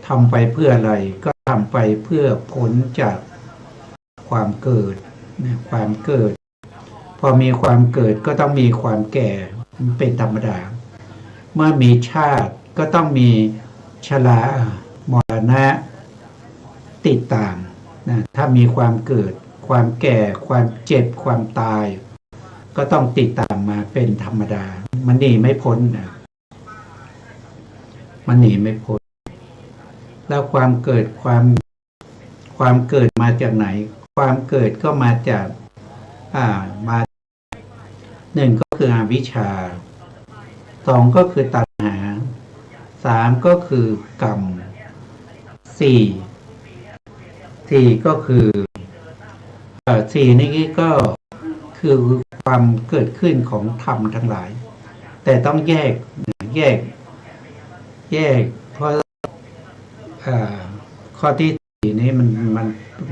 ทำไปเพื่ออะไรก็ทำไปเพื่อพ้นจากความเกิดความเกิดพอมีความเกิดก็ต้องมีความแก่มันเป็นธรรมดาเมื่อมีชาติก็ต้องมีชรามรณะติดตามนะถ้ามีความเกิดความแก่ความเจ็บความตายก็ต้องติดตามมาเป็นธรรมดามันหนีไม่พ้นนะมันหนีไม่พ้นแล้วความเกิดความเกิดมาจากไหนความเกิดก็มาจากมาหนึ่งก็คืออวิชชาสองก็คือตัณหาสามก็คือกรรมสี่ก็คือสี่นี่ก็คือความเกิดขึ้นของธรรมทั้งหลายแต่ต้องแยกเพราะข้อที่สี่นี้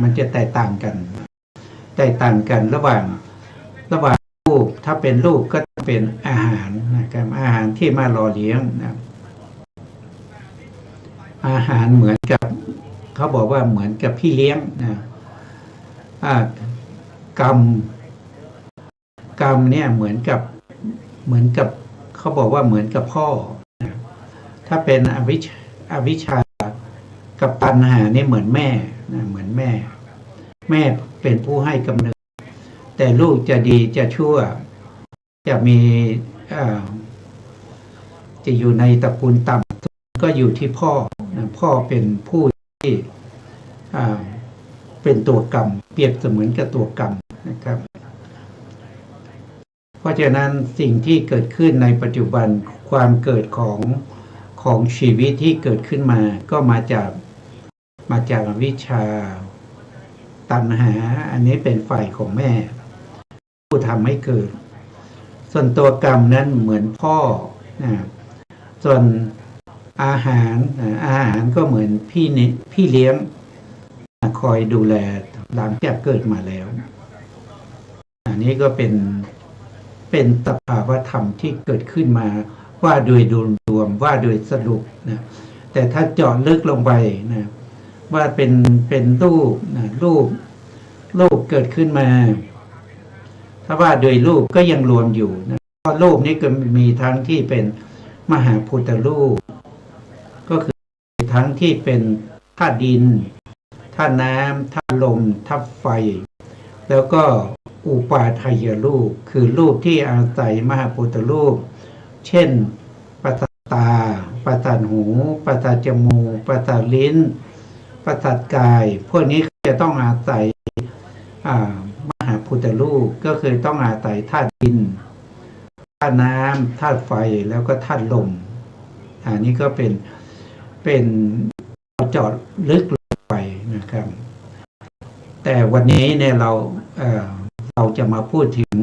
มันจะแตกต่างกันระหว่างรูปถ้าเป็นรูปก็จะเป็นอาหารนะครับอาหารที่มาหล่อเลี้ยงนะอาหารเหมือนกับเขาบอกว่าเหมือนกับพี่เลี้ยงนะกรรมเนี่ยเหมือนกับเขาบอกว่าเหมือนกับพ่อนะถ้าเป็นอวิชชากับตัณหานี่เหมือนแม่นะเหมือนแม่เป็นผู้ให้กำเนิดแต่ลูกจะดีจะชั่วจะมีจะอยู่ในตระกูลต่ำก็อยู่ที่พ่อนะพ่อเป็นผู้ที่เป็นตัวกรรมเปรียบเสมือนกับตัวกรรมนะครับเพราะฉะนั้นสิ่งที่เกิดขึ้นในปัจจุบันความเกิดของชีวิตที่เกิดขึ้นมาก็มาจากอวิชชาตัณหาอันนี้เป็นฝ่ายของแม่ผู้ทำให้เกิดส่วนตัวกรรมนั้นเหมือนพ่อส่วนอาหารก็เหมือนพี่เลี้ยงคอยดูแลหลังจากเกิดมาแล้วอันนี้ก็เป็นสภาวธรรมที่เกิดขึ้นมาว่าโดยรวมว่าโดยสรุปนะแต่ถ้าเจาะลึกลงไปนะว่าเป็นรูปนะรูปเกิดขึ้นมาถ้าว่าโดยรูปก็ยังรวมอยู่นะเพราะรูปนี้ก็มีทั้งที่เป็นมหาพุทธรูปก็คือทั้งที่เป็นธาตุดินธาตุน้ำธาตุลมธาตุไฟแล้วก็อุปาทายรูปคือรูปที่อาศัยมหาพุทธรูปเช่นประสาทตาประสาทหูประสาทจมูกประสาทลิ้นประสาทกายพวกนี้จะต้องอาศัยมหาพุทธรูปก็คือต้องอาศัยธาตุดินธาตุน้ำธาตุไฟแล้วก็ธาตุลมอันนี้ก็เป็นเจาะลึกลงไปนะครับแต่วันนี้เนี่ยเราจะมาพูดถึง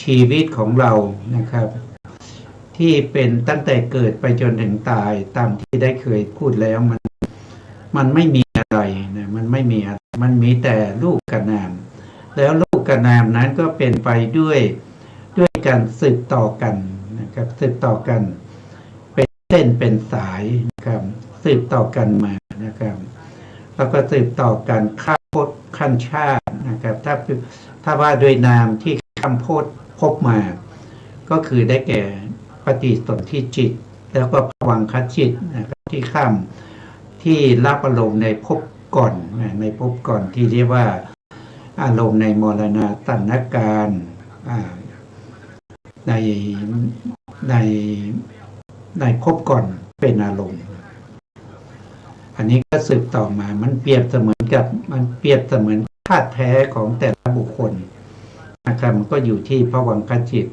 ชีวิตของเรานะครับที่เป็นตั้งแต่เกิดไปจนถึงตายตามที่ได้เคยพูดแล้วมันไม่มีอะไรนะมันไม่มีอะไรมันมีแต่รูปกับนามแล้วรูปกับนามนั้นก็เป็นไปด้วยการสืบต่อกันนะครับสืบต่อกันเป็นเส้นเป็นสายนะครับสืบต่อกันมานะครับแล้วก็สืบต่อกันข้ามภพขั้นชาตินะครับถ้าว่าโดยนามที่ข้ามภพมาก็คือได้แก่ปฏิสนธิจิตแล้วก็ภวังคจิตนะครับที่ข้ามที่รับอารมณ์ในภพก่อนในภพก่อนที่เรียกว่าอารมณ์ในมรณะตัณหการในภพก่อนเป็นอารมณ์อันนี้ก็สืบต่อมามันเปรียบเสมือนธาตุแท้ของแต่ละบุคคลนะครับมันก็อยู่ที่ภวังคจิต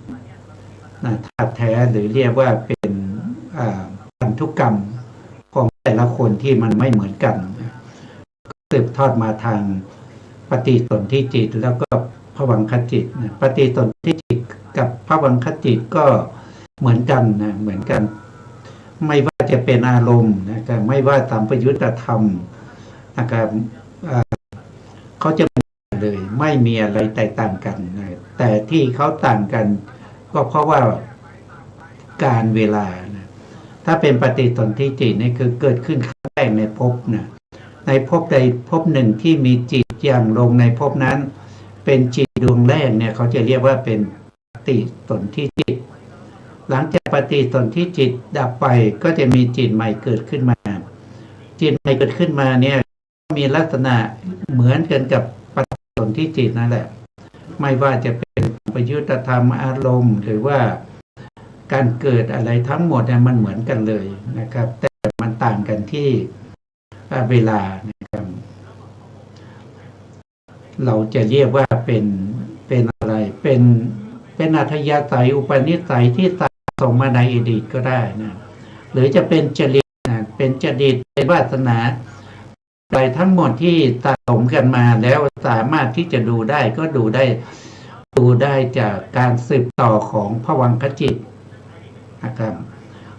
ธาตุแท้หรือเรียกว่าเป็นพันธุกรรมของแต่ละคนที่มันไม่เหมือนกันสืบทอดมาทางปฏิสนธิจิตแล้วก็ภวังคจิตปฏิสนธิจิตกับภวังคจิตก็เหมือนกันนะเหมือนกันไม่ว่าจะเป็นอารมณ์นะครับไม่ว่าสัมปยุตตธรรมนะครับเขาจะเลยไม่มีอะไรแตกต่างกันนะแต่ที่เขาต่างกันก็เพราะว่าการเวลานะ ถ้าเป็นปฏิสนธิจิตนี่คือเกิดขึ้นครั้งแรกในภพนะในภพใดภพหนึ่งที่มีจิตอย่างลงในภพนั้นเป็นจิตดวงแรกเนี่ยเขาจะเรียกว่าเป็นปฏิสนธิจิตหลังจากปฏิสนธิจิตดับไปก็จะมีจิตใหม่เกิดขึ้นมาจิตใหม่เกิดขึ้นมาเนี่ยมีลักษณะเหมือนกันกับปฏิสนธิจิตนั่นแหละไม่ว่าจะเป็นประยุทธธรรมอารมณ์หรือว่าการเกิดอะไรทั้งหมดเนี่ยมันเหมือนกันเลยนะครับแต่มันต่างกันที่เวลานะครับเราจะเรียกว่าเป็นอะไรเป็นอัธยาศัยอุปนิสัยที่สะสมมาในอดีตก็ได้นะหรือจะเป็นจริตนะเป็นจริตเป็นวาสนาอะไรทั้งหมดที่สะสมกันมาแล้วสามารถที่จะดูได้ก็ดูได้จากการสืบต่อของภวังคจิตนะครับ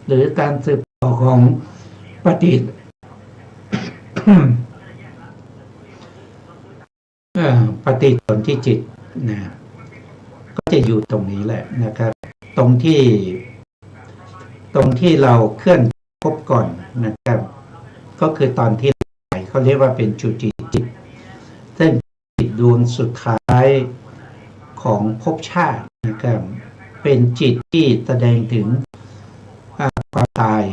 หรือการสืบต่อของปฏิ ปฏิสนธิจิตนะก็จะอยู่ตรงนี้แหละนะครับตรงที่เราเคลื่อนพบก่อนนะครับก็คือตอนที่เขาเรียกว่าเป็นจุติจิตซึ่งจิตดวงสุดท้ายของภพชาตินะครับเป็นจิตที่แสดงถึงความตาย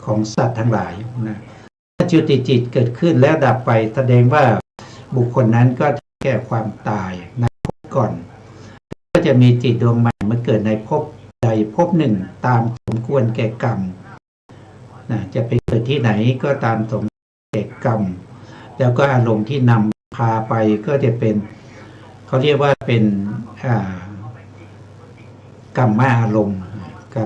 ของสัตว์ทั้งหลายนะถ้าจุติจิตเกิดขึ้นแล้วดับไปแสดงว่าบุคคลนั้นก็แก่ความตายในภพก่อนก็จะมีจิตดวงใหม่มาเกิดในภพใดภพหนึ่งตามสมควรแก่กรรมนะจะไปเกิดที่ไหนก็ตามสมควรแก่กรรมแล้วก็อารมณ์ที่นำพาไปก็จะเป็นเขาเรียกว่าเป็นกรรมอารมณ์ก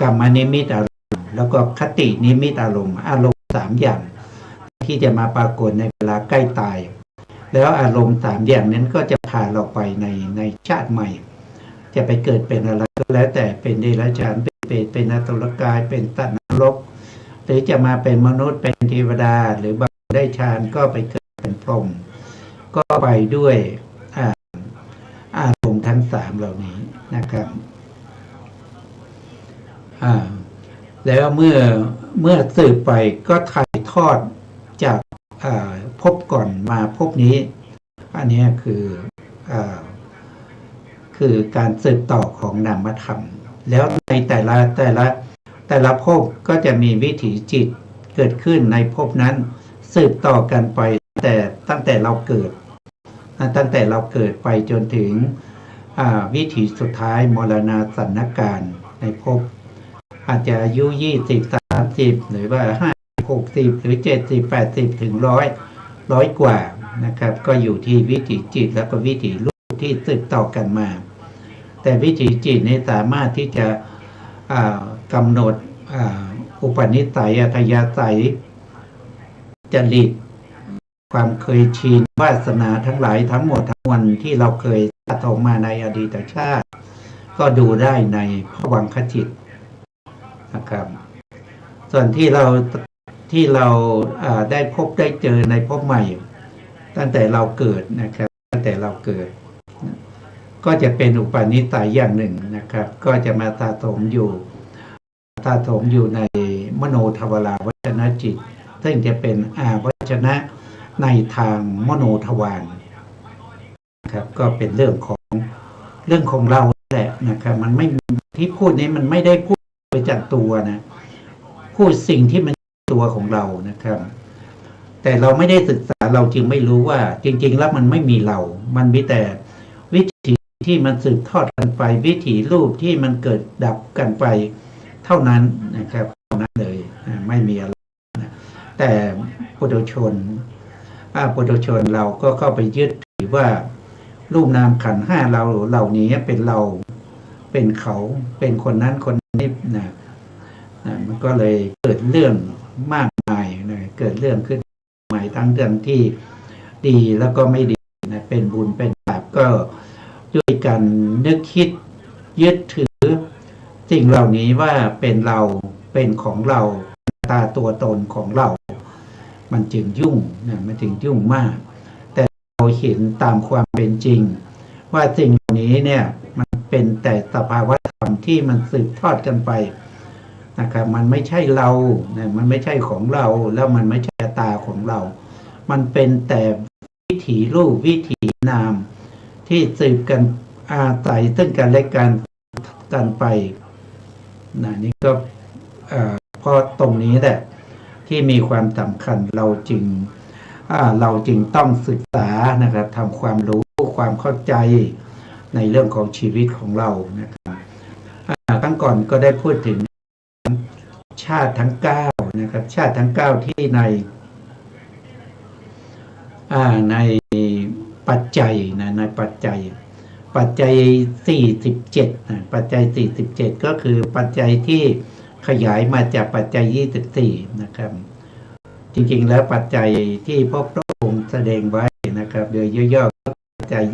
รรมนิมิตอารมณ์แล้วก็คตินิมิตอารมณ์3อย่างที่จะมาปรากฏในเวลาใกล้ตายแล้วอารมณ์3อย่างนั้นก็จะพาเราไปในชาติใหม่จะไปเกิดเป็นอะไรก็แล้วแต่เป็นเดรัจฉานเป็นเปรตเป็นอสุรกายเป็นสัตว์นรกหรือจะมาเป็นมนุษย์เป็นเทวดาหรือบางได้ฌานก็ไปเกิดเป็นพรหมก็ไปด้วยอารมณ์ทั้ง3เหล่านี้นะครับแล้วเมื่อสืบไปก็ถ่ายทอดจากพบก่อนมาพบนี้อันนี้คือการสืบต่อของนามธรรมแล้วในแต่ละภพก็จะมีวิถีจิตเกิดขึ้นในภพนั้นสืบต่อกันไปแต่ตั้งแต่เราเกิดไปจนถึงวิถีสุดท้ายมรณาสันนการในภพอาจจะอายุ20 30หรือว่า60หรือ70 80ถึง100กว่านะครับก็อยู่ที่วิถีจิตแล้วก็วิถีรูปที่สืบต่อกันมาแต่วิถีจิตนี้สามารถที่จะกำหนดอุปนิสัยอัธยาศัยจริตความเคยชินวาสนาทั้งหลายทั้งหมดทั้งมวลที่เราเคยสะสมมาในอดีตชาติก็ดูได้ในภวังคจิตนะครับส่วนที่เราได้พบได้เจอในภพใหม่ตั้งแต่เราเกิดนะครับตั้งแต่เราเกิดก็จะเป็นอุปนิสัยอย่างหนึ่งนะครับก็จะมาสะสมอยู่ในมโนทวาราวจนจิตซึ่งจะเป็นวจนะในทางมโนทวารครับก็เป็นเรื่องของเราแหละนะครับมันไม่ที่พูดนี้มันไม่ได้พูดไปจากตัวนะพูดสิ่งที่มันตัวของเรานะครับแต่เราไม่ได้ศึกษาเราจึงไม่รู้ว่าจริงๆแล้วมันไม่มีเรามันมีแต่วิถีที่มันสืบทอดกันไปวิถีรูปที่มันเกิดดับกันไปเท่านั้นนะครับเท่านั้นเลยไม่มีอะไรนะแต่ปุถุชนเราก็เข้าไปยึดถือว่ารูปนามขันธ์5เราเหล่านี้เป็นเราเป็นเขาเป็นคนนั้นคนนี้นะมันก็เลยเกิดเรื่องมากมายนะเกิดเรื่องขึ้นใหม่ทั้งเรื่องที่ดีแล้วก็ไม่ดีนะเป็นบุญเป็นบาปก็ด้วยกันนึกคิดยึดถือสิ่งเหล่านี้ว่าเป็นเราเป็นของเราตาตัวตนของเรามันจึงยุ่งนะมันจึงยุ่งมากแต่เราเห็นตามความเป็นจริงว่าสิ่งเหล่านี้เนี่ยมันเป็นแต่สภาวะธรรม รมที่มันสืบทอดกันไปนะครับมันไม่ใช่เรานะมันไม่ใช่ของเราแล้วมันไม่ใช่ตาของเรามันเป็นแต่วิถีรูปวิถีนามที่สืบกันอาศัยซึ่งกันและกันไปนะนี่ก็เพราะตรงนี้แหละที่มีความสำคัญเราจึงต้องศึกษานะครับทำความรู้ความเข้าใจในเรื่องของชีวิตของเรานะครับครั้งก่อนก็ได้พูดถึงชาติทั้ง9นะครับชาติทั้ง9ที่ในปัจจัยนะในปัจจัย47นะปัจจัย47ก็คือปัจจัยที่ขยายมาจากปัจจัย24นะครับจริงๆแล้วปัจจัยที่พระองค์แสดงไว้นะครับโดยย่อๆปัจจัย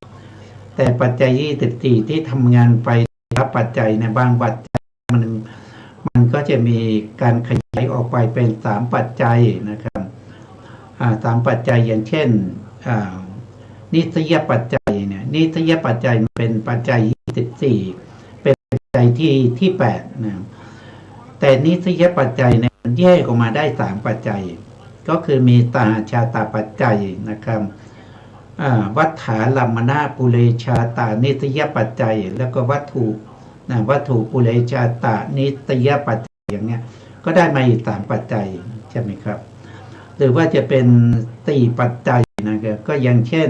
24แต่ปัจจัย24ที่ทำงานไปรับปัจจัยในบางปัจจัยมันก็จะมีการขยายออกไปเป็น3ปัจจัยนะครับ3ปัจจัยอย่างเช่นนิสยปัจจัยเนี่ยนิสยปัจจัยเป็นปัจจัย24เป็นปัจจัยที่8นะแต่นิสยปัจจัยเนี่ยแยกออกมาได้3ปัจจัยก็คือมีตาชาตาปัจจัยนะครับวัฏฐาลัมมนาปุเรชาตานิสยปัจจัยแล้วก็วัตถุปุเรชาตานิสยปัจจัยอย่างเนี้ยก็ได้มาอีก3ปัจจัยใช่ไหมครับหรือว่าจะเป็น4ปัจจัยนะครับก็อย่างเช่น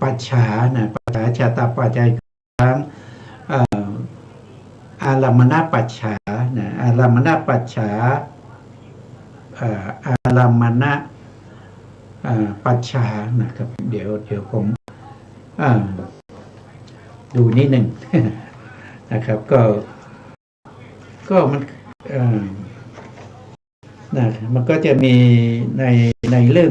ปัจฉานะปัจฉาชาตาปัจจัยทั้งอารัมมณปัจฉานะอารัมมณปัจฉาอารัมมณปัจฉานะครับเดี๋ยวผมดูนิดหนึ่ง นะครับก็มันก็จะมีในเรื่อง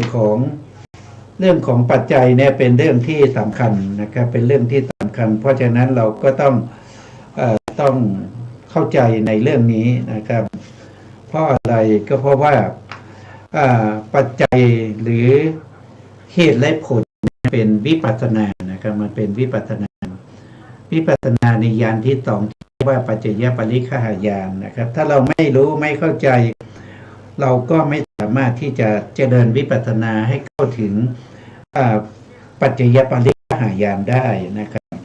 ของปัจจัยเนี่ยเป็นเรื่องที่สำคัญนะครับเป็นเรื่องที่สำคัญเพราะฉะนั้นเราก็ต้องเข้าใจในเรื่องนี้นะครับเพราะอะไรก็เพราะว่าปัจจัยหรือเหตุและผลเป็นวิปัสสนานะครับมันเป็นวิปัสสนาในญาณที่2ที่เรียกว่าปัจจยปริฆหญาณนะครับถ้าเราไม่รู้ไม่เข้าใจเราก็ไม่สามารถที่จะเจริญวิปัสสนาให้เข้าถึงปัจจยปริฆหญาณได้นะครับ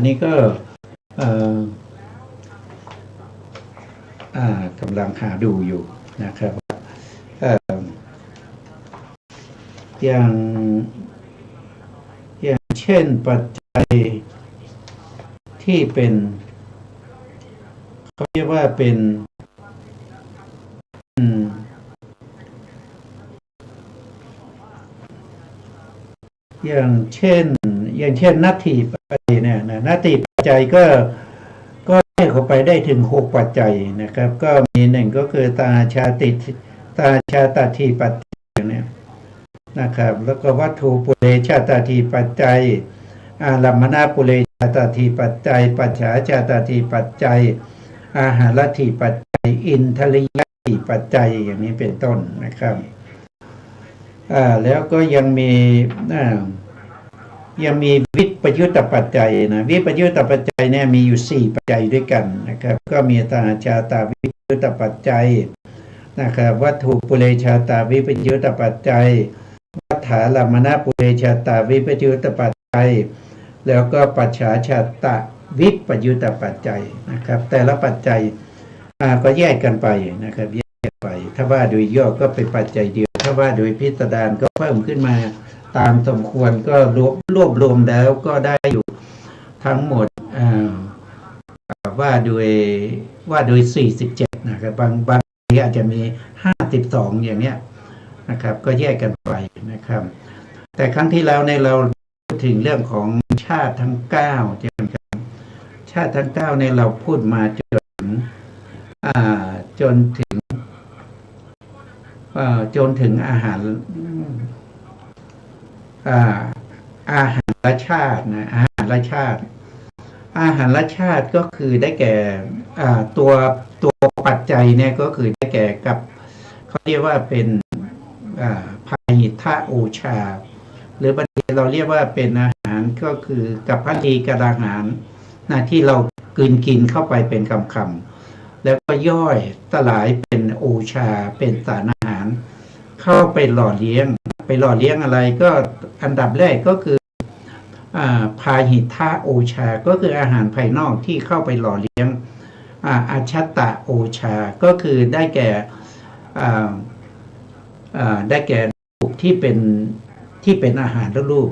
นี่ก็กำลังหาดูอยู่นะครับอย่างเช่นปัจจัยที่เป็นเขาเรียกว่าเป็นอย่างเช่นนัตถิปัจจัยเนี่ยนะนัตถิปัจจัยก็แยกออกไปได้ถึง6ปัจจัยนะครับก็มี1ก็คือตาชาตถิปัจจัยเนี่ยนะครับแล้วก็วัตถุปุเรชาตถิปัจจัยอารัมมณปุเรชาตถิปัจจัยปัจฉาชาตถิปัจจัยอาหารถิปัจจัยอินทริยถิปัจจัยอย่างนี้เป็นต้นนะครับแล้วก็ยังมีวิปยุตตปัจจัยนะวิปยุตตปัจจัยเนี่ยมีอยู่4ปัจจัยด้วยกันนะครับก็มีตาชาตาวิปยุตตปัจจัยนะครับวัตถุปุเรชาตาวิปยุตตปัจจัยวัฏฐาลัมมณปุเรชาตาวิปยุตตปัจจัยแล้วก็ปัจฉาชาตาวิปยุตตปัจจัยนะครับแต่ละปัจจัยก็แยกกันไปนะครับแยกไปถ้าว่าโดยย่อก็เป็นปัจจัยเดียวถ้าว่าโดยพิสดารก็เพิ่มขึ้นมาตามสมควรก็รวบรวมแล้วก็ได้อยู่ทั้งหมดว่าโดย47นะครับบางทีอาจจะมี52อย่างเนี้ยนะครับก็แยกกันไปนะครับแต่ครั้งที่แล้วในเราพูดถึงเรื่องของชาติทั้ง9ใช่ไหมครับชาติทั้ง9ในเราพูดมาจนถึงอาหารชาตินะอาหารชาติก็คือได้แก่ตัว ปัจจัยเนี่ยก็คือได้แก่กับเขาเรียกว่าเป็นพาหิทะโอชาหรือบางทีเราเรียกว่าเป็นอาหารก็คือกับพลีกระอาหารนะที่เรากินเข้าไปเป็นคำๆแล้วก็ย่อยสลายเป็นโอชาเป็นสารอาหารเข้าไปหล่อเลี้ยงอะไรก็อันดับแรกก็คือพาหิทะโอชาก็คืออาหารภายนอกที่เข้าไปหล่อเลี้ยงอาชัตตะโอชาก็คือได้แก่รูปที่เป็นอาหารละรูป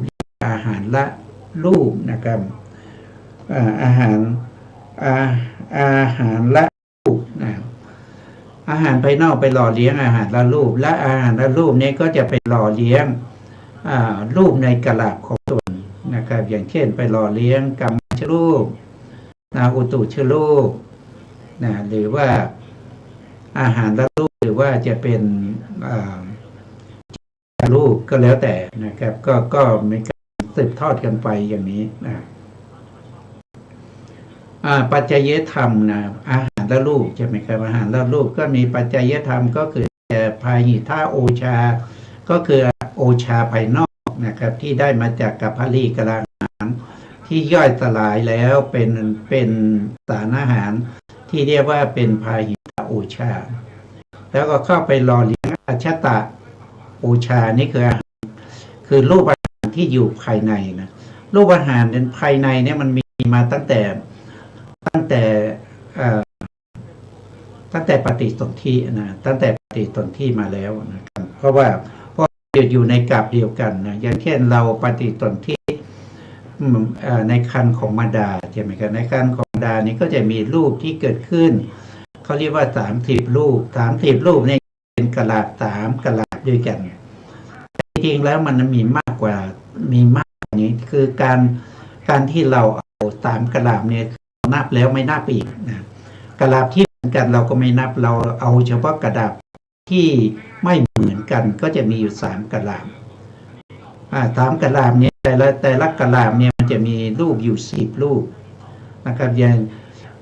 อาหารละรูปนะครับอาหารละรูปนะอาหารภายนอกไปหล่อเลี้ยงอาหารละรูปและอาหารละรูปนี้ก็จะไปหล่อเลี้ยงรูปในกลาบของตนนะครับอย่างเช่นไปหล่อเลี้ยงกัมมชรูปอุตุชรูปนะหรือว่าอาหารละรูปหรือว่าจะเป็นรูปก็แล้วแต่นะครับก็มีการสืบทอดกันไปอย่างนี้นะปัจจัยธรรมนะอาหารละรูปใช่ไหมครับอาหารละรูปก็มีปัจจัยธรรมก็คือพาหิทะโอชาก็คือโอชาภายนอกนะครับที่ได้มาจากกัปพลีกระอาหารที่ย่อยสลายแล้วเป็นสารอาหารที่เรียกว่าเป็นพาหิทะโอชาแล้วก็เข้าไปหล่อเลี้ยงอาชัตตะโอชานี่คือรูปอาหารที่อยู่ภายในนะรูปอาหารในภายในเนี่ยมันมีมาตั้งแต่ปฏิสนธินะตั้งแต่ปฏิสนธิมาแล้วนะครับเพราะอยู่ในกาบเดียวกันนะอย่างเช่นเราปฏิสนธิในครรภ์ของมารดาใช่ไหมครับในครรภ์ของมารดานี้ก็จะมีรูปที่เกิดขึ้นเขาเรียกว่า30 รูปเนี่ยเป็นกะลาบ3กะลาบด้วยกันจริงๆแล้วมันมีมากกว่านี้คือการที่เราเอา3กะลาบเนี่ยนับแล้วไม่นับอีกนะกะลาบที่เหมือนกันเราก็ไม่นับเราเอาเฉพาะกระดาษที่ไม่เหมือนกันก็จะมีอยู่3กะลาบ3กะลาบเนี่ยแต่ละกะลาบเนี่ยมันจะมีรูปอยู่10 รูปนะครับอย่าง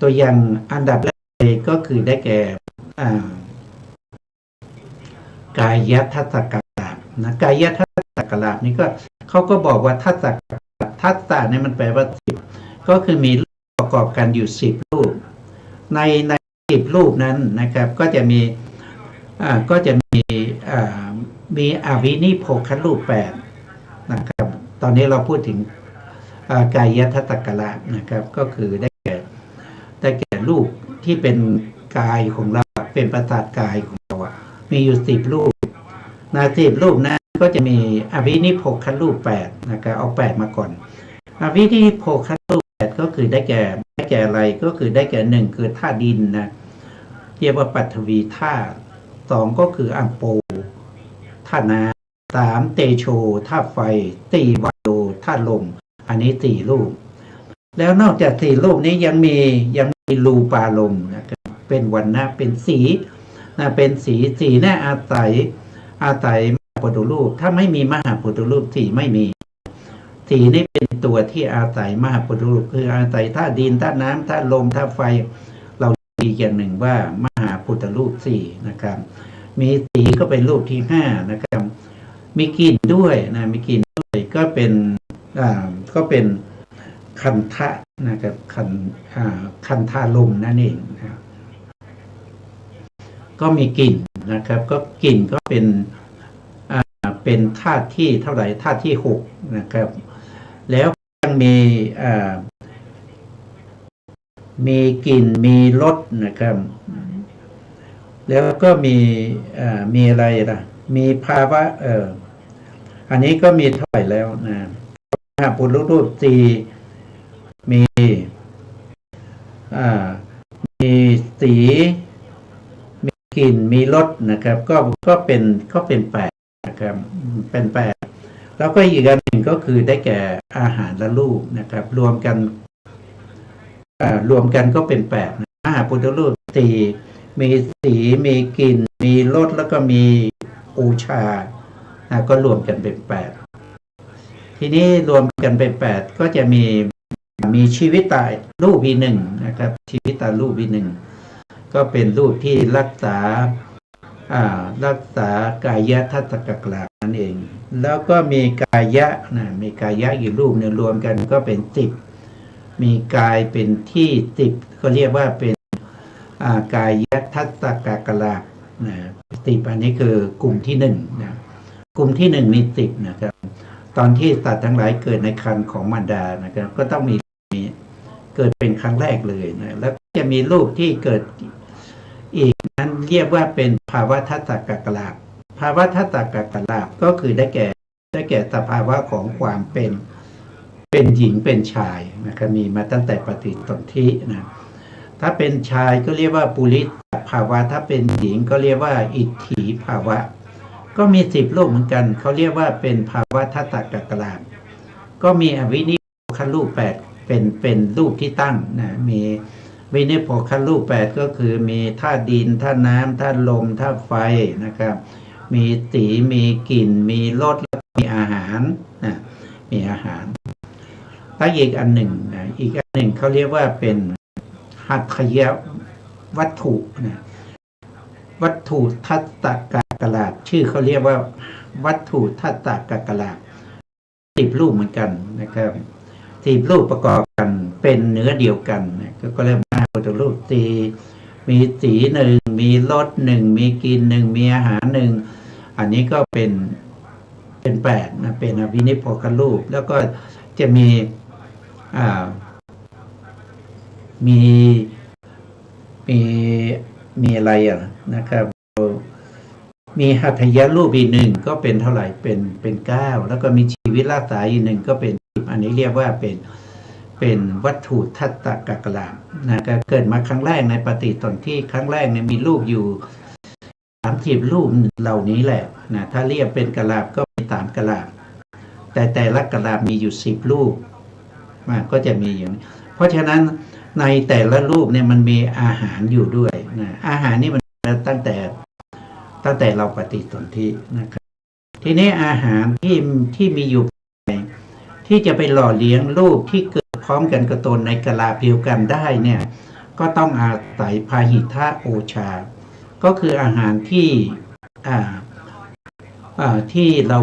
ตัวอย่างอันดับแรกก็คือได้แก่กายทัศกะลาบนะกายทัศกะลาบนี่ก็เขาก็บอกว่าทัศเนี่ยมันแปลว่า10ก็คือมีรูปประกอบกันอยู่10 รูปใน10 รูปนั้นนะครับก็จะมีอวินิโภครูป8นะครับตอนนี้เราพูดถึงกายทัศกะลาบนะครับก็คือได้แก่รูปที่เป็นกายของเราเป็นประสาทกายของเรามีอยู่10 รูป10 รูปนั้นก็จะมีอวินิโภครูป8นะครับเอา8มาก่อนอวินิโภครูป8ก็คือได้แก่อะไรก็คือได้แก่1คือธาตุดินนะเรียกว่าปฐวีธาตุ2ก็คืออัมโปธาตุน้ำ3เตโชธาตุไฟ4วาโยธาตุลมอันนี้4 รูปแล้วนอกจาก4 รูปนี้ยังมีรูปารมณ์นะครับเป็นวรรณะเป็นสีนะเป็นสีเนี่ยอาศัยมหาพุทธรูปถ้าไม่มีมหาพุทธรูปสีไม่มีสีนี่เป็นตัวที่อาศัยมหาพุทธรูปคืออาศัยธาตุดินธาตุน้ำธาตุลมธาตุไฟเราดีอย่างหนึ่งว่ามหาพุทธรูป4นะครับมีสีก็เป็นรูปที่5นะครับมีกลิ่นด้วยนะมีกลิ่นด้วยก็เป็นคันทะนะครับคันธาลมนั่นเองนะก็มีกลิ่นนะครับก็กลิ่นก็เป็นธาตุที่เท่าไหร่ธาตุที่6นะครับแล้วยังมีกลิ่นมีรสนะครับแล้วก็มีอะไรล่ะมีภาวะอันนี้ก็มีเท่าไหร่แล้วนะมหาพุทธรูป4มีสีมีกลิ่นมีรสนะครับก็เป็น8นะครับเป็น8แล้วก็อีกอันหนึ่งก็คือได้แก่อาหารละรูปนะครับรวมกันก็เป็น8มหาพุทธรูป4มีสีมีกลิ่นมีรสแล้วก็มีโอชาก็รวมกันเป็น8ทีนี้รวมกันเป็น8ก็จะมีชีวิตตารูปอีก1นะครับชีวิตตารูปอีก1 ก็เป็นรูปที่รักษารักษากายะทัศกกลานั่นเอง แล้วก็มีกายะนะมีกายะอยู่รูปหนึ่งรวมกันก็เป็น10มีกายเป็นที่10ก็เรียกว่าเป็นกายะทัศกกลานะ10อันนี้คือกลุ่มที่1นะกลุ่มที่1มี10นะครับตอนที่สัตว์ทั้งหลายเกิดในครรภ์ของมารดานะครับก็ต้องมีเกิดเป็นครั้งแรกเลยนะแล้วจะมีรูปที่เกิดอีกนั้นเรียกว่าเป็นภาวะทัศกกลาภภาวะทัศกกลาภก็คือได้แก่สภาวะของความเป็นหญิงเป็นชายนะครับมีมาตั้งแต่ปฏิสนธินะถ้าเป็นชายก็เรียกว่าปุริสภาวะถ้าเป็นหญิงก็เรียกว่าอิทธิภาวะก็มี10รูปเหมือนกันเขาเรียกว่าเป็นภาวะทัศกกลาภก็มีอวินิโพครูป8เป็นรูปที่ตั้งนะมีวินิโพครูป8ก็คือมีธาตุดินธาตุน้ำธาตุลมธาตุไฟนะครับมีสีมีกลิ่นมีรสมีอาหารนะมีอาหารแล้วอีกอันหนึ่งนะอีกอันหนึ่งเขาเรียกว่าเป็นหัตถยวัตถุนะวัตถุทัศกกลาภชื่อเขาเรียกว่าวัตถุทัศกกลาภ10รูปเหมือนกันนะครับ10รูปประกอบกันเป็นเนื้อเดียวกันนะก็เรียกว่าพุทธรูปมีสีหนึ่งมีรสหนึ่งมีกลิ่นหนึ่งมีอาหารหนึ่งอันนี้ก็เป็น8นะเป็นอวินิโพครูปแล้วก็จะมีอะไรนะครับมีหัตถยรูปอีกหนึ่งก็เป็นเท่าไหร่เป็น9แล้วก็มีชีวิตรักษาอีกหนึ่งก็เป็น10อันนี้เรียกว่าเป็นวัตถุทัศกกลาภนะก็เกิดมาครั้งแรกในปฏิสนธิครั้งแรกเนี่ยมีรูปอยู่30รูปเหล่านี้แหละนะถ้าเรียกเป็นกลาภก็มี3กลาภแต่ละกลาภมีอยู่10รูปก็จะมีอย่างนี้เพราะฉะนั้นในแต่ละรูปเนี่ยมันมีอาหารอยู่ด้วยนะอาหารนี่มันตั้งแต่เราปฏิสนธินะครับทีนี้อาหารที่มีอยู่ที่จะไปหล่อเลี้ยงรูปที่เกิดพร้อมกันกับตนในกลาภเดียวกันได้เนี่ยก็ต้องอาศัยพาหิทะโอชาก็คืออาหารที่เรา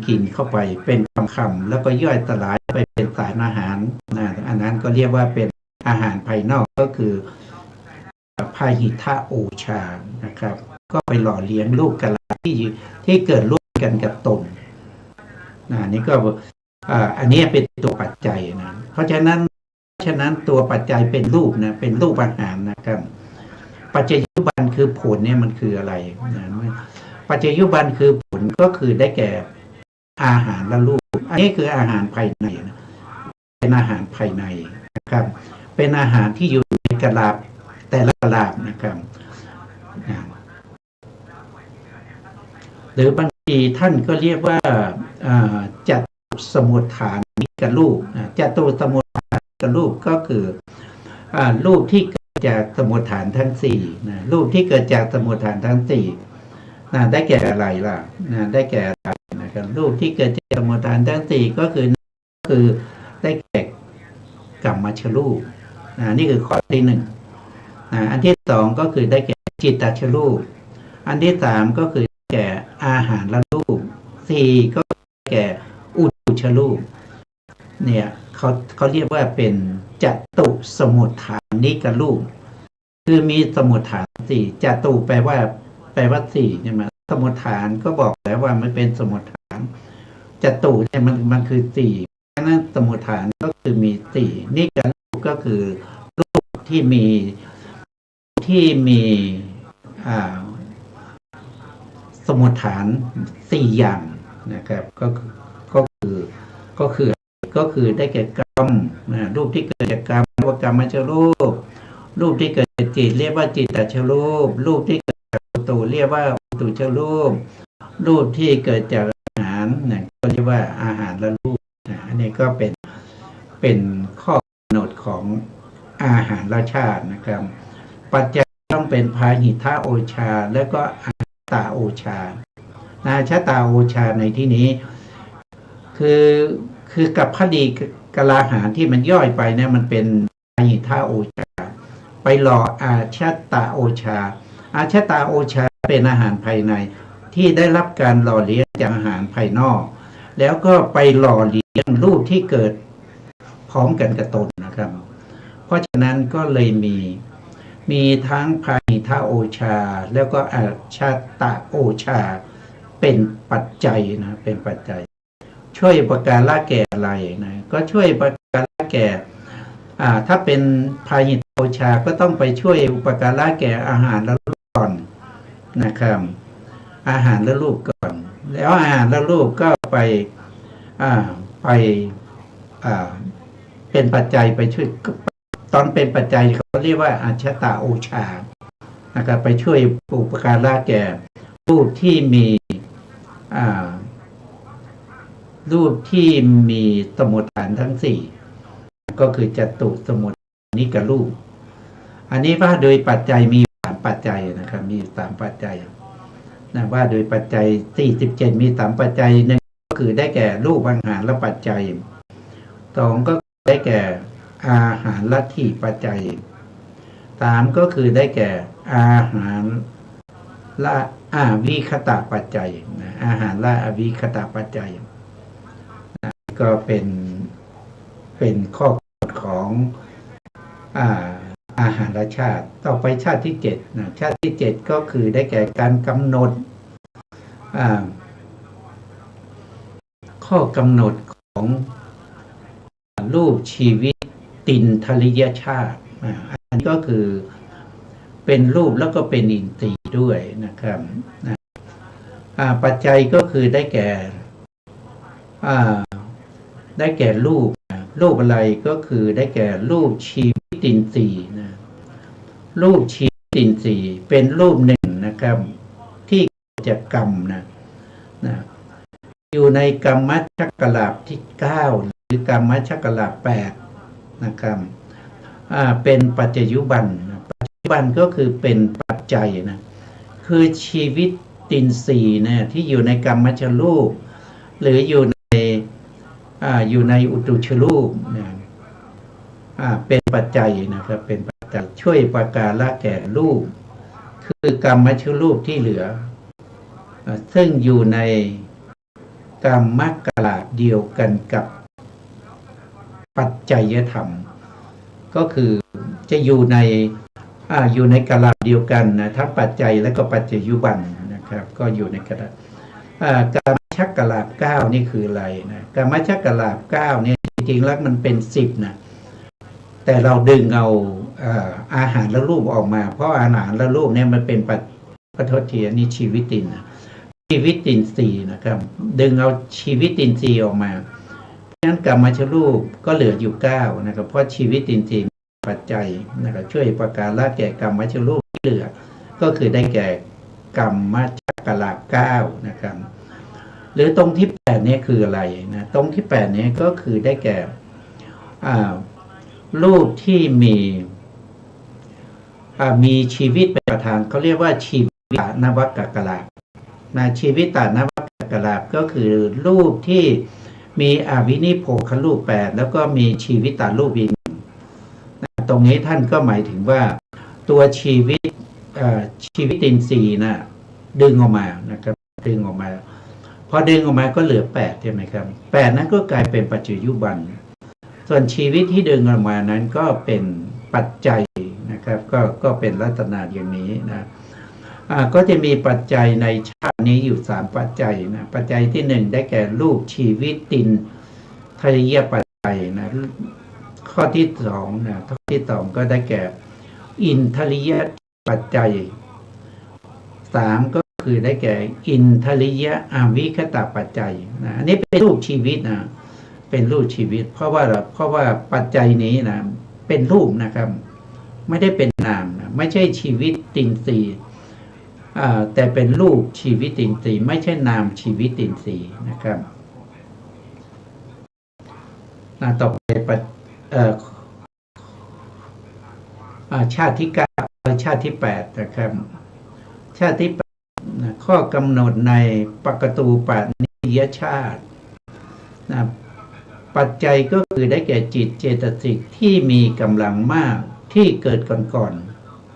กินเข้าไปเป็นคำๆแล้วก็ย่อยสลายไปเป็นสารอาหารอันนั้นก็เรียกว่าเป็นอาหารภายนอกก็คือพาหิทะโอชานะครับก็ไปหล่อเลี้ยงลูกกะลาที่เกิดร่วมกันกับตนนี่ก็อันนี้เป็นตัวปัจจัยนะเพราะฉะนั้นตัวปัจจัยเป็นรูปนะเป็นรูปอาหารนะครับปัจจัยยุบันคือผลเนี่ยมันคืออะไรนะปัจจัยยุบันคือผลก็คือได้แก่อาหารและรูปอันนี้คืออาหารภายในนะเป็นอาหารภายในนะครับเป็นอาหารที่อยู่ในกะลาภแต่ละกะลาภนะครับหรือบางทีท่านก็เรียกว่าจัตุสมุฏฐานิกรูปจัตุสมุฏฐานิกรูปก็คือรูปที่เกิดจากสมุฏฐานทั้ง4นะรูปที่เกิดจากสมุฏฐานทั้ง4ได้แก่อะไรล่ะได้แก่อะไรนะครับรูปที่เกิดจากสมุฏฐานทั้ง4ก็คือได้แก่กัมมัชรูปนี่คือข้อที่1อันที่2ก็คือได้แก่จิตตชรูปอันที่3ก็คือแก่อาหารละรูป4ก็แก่อุตุชรูปเนี่ยเขาเรียกว่าเป็นจัตุสมุฏฐานิกรูปคือมีสมุฏฐาน4จัตุแปลว่า4ใช่ไหมสมุฏฐานก็บอกแล้วว่ามันเป็นสมุฏฐานจัตุเนี่ยมันคือ4ฉะนั้นสมุฏฐานก็คือมี4นิกรูปก็คือรูปที่มีสมุฏฐาน4อย่างนะครับก็คือได้แก่กรรมรูปที่เกิดจากกรรมเรียกว่ากรรมชรูปรูปที่เกิดจากจิตเรียกว่าจิตตชรูปรูปที่เกิดจากอุตุเรียกว่าอุตุชรูปรูปที่เกิดจากอาหารก็เรียกว่าอาหารละรูปอันนี้ก็เป็นข้อกำหนดของอาหารละชาตินะครับปัจจัยต้องเป็นพาหิทะโอชาแล้วก็อาตาโอชาชะตาโอชาในที่นี้คือกับพอดีกลาหารที่มันย่อยไปเนี่ยมันเป็นพาหิทะโอชาป หล่ออาชาตาโอชาอาชาตาโอชาเป็นอาหารภายในที่ได้รับการหล่อเลี้ยงจากอาหารภายนอกแล้วก็ไปหล่อเลี้ยงรูปที่เกิดพร้อมกันกับตนนะครับเพราะฉะนั้นก็เลยมีทั้งพาหิทะโอชาแล้วก็อาชาตะโอชาเป็นปัจจัยนะเป็นปัจจัยช่วยอุปการะแก่อะไรนะก็ช่วยอุปการะแก่ถ้าเป็นพาหิทะโอชาก็ต้องไปช่วยอุปการะแก่อาหารและรูปก่อนนะครับอาหารและรูปก่อนแล้วอาหารและรูปก็ไปเป็นปัจจัยไปช่วยตอนเป็นปัจจัยเขาเรียกว่าอาชาตาโอชานะครับไปช่วยอุปการะแก่รูปที่มีสมุฏฐานทั้งสี่ก็คือจตุสมุฏฐานิกรูปอันนี้ว่าโดยปัจจัยมี3ปัจจัยนะครับมี3ปัจจัยนะว่าโดยปัจจัย47มี3ปัจจัยหนึ่งก็คือได้แก่รูปอาหารและปัจจัย2ก็ได้แก่อาหารละที่ปัจจัย3ก็คือได้แก่อาหารละอาวิคตะปัจจัยนะอาหารละอวิคตะปัจจัยนะก็เป็นข้อกำหนดของอาหารละชาติต่อไปชาติที่7นะชาติที่7ก็คือได้แก่การกำหนดข้อกำหนดของรูปชีวิตตินทริยชาติอันนี้ก็คือเป็นรูปแล้วก็เป็นอินทรีย์ด้วยนะครับปัจจัยก็คือได้แก่รูปอะไรก็คือได้แก่รูปชีวิตินทรีย์นะรูปชีวิตินทรีย์เป็นรูปหนึ่งนะครับที่จะกรรมนะอยู่ในกรรมชักกลาภที่9หรือกรรมชักกลาภ8นะครับเป็นปัจจยุบันปัจจยุบันก็คือเป็นปัจจัยนะคือชีวิตตินทรีย์นะที่อยู่ในกรรมชรูปหรืออยู่ในอุตุชรูปนะเป็นปัจจัยนะครับเป็นปัจจัยช่วยประการะแก่รูปคือกรรมชรูปที่เหลือซึ่งอยู่ในกรรมกลาภเดียวกันกับปัจจัยธรรมก็คือจะอยู่ในกลาภเดียวกันนะทั้งปัจจัยและก็ปัจจยุบันนะครับก็อยู่ในกลาภกรรมชักกลาภ9นี่คืออะไรนะกรรมชักกลาภ9เนี่ยจริงๆแล้วมันเป็น10นะแต่เราดึงเอาอาหารและรูปออกมาเพราะอาหารและรูปเนี่ยมันเป็นปัทเทียนี่ชีวิตินนะชีวิตินทรีย์นะครับดึงเอาชีวิตินทรีย์ออกมาเพราะฉะนั้นกรรมชรูปก็เหลืออยู่9นะครับเพราะชีวิตินทรีย์ปัจจัยนะครับช่วยประการะแก่กรรมชรูปที่เหลือก็คือได้แก่กรรมชักกลาภ9นะครับหรือตรงที่8นี้คืออะไรนะตรงที่8นี้ก็คือได้แก่รูปที่มีชีวิตเป็นประธานเขาเรียกว่าชีวิตนวกกลาภนะชีวิตนวกลาภก็คือรูปที่มีอวินิโภครูป8แล้วก็มีชีวิตรูปอีกตรงนี้ท่านก็หมายถึงว่าตัวชีวิตินทรีย์นะดึงออกมานะครับดึงออกมาพอดึงออกมาก็เหลือ8ใช่ไหมครับ8นั้นก็กลายเป็นปัจจยุบันส่วนชีวิตที่ดึงออกมานั้นก็เป็นปัจจัยนะครับก็เป็นลักษณะอย่างนี้นะก็จะมีปัจจัยในชาตินี้อยู่3ปัจจัยนะปัจจัยที่1ได้แก่รูปชีวิตตินทริยปัจจัยนะข้อที่2นะข้อที่2ก็ได้แก่อินทริยปัจจัย3ก็คือได้แก่อินทริยอวิคตปัจจัยนะอันนี้เป็นรูปชีวิตนะเป็นรูปชีวิตเพราะว่าปัจจัยนี้นะเป็นรูปนะครับไม่ได้เป็นนามนะไม่ใช่ชีวิตตินทรีย์แต่เป็นรูปชีวิตตินทรีย์ไม่ใช่นามชีวิตตินทรีย์นะครับต่อไปชาติที่9ชาติที่8นะครับชาติที่8นะข้อกำหนดในปกตูปนิยชาตินะปัจจัยก็คือได้แก่จิตเจตสิกที่มีกำลังมาก ที่เกิดก่อน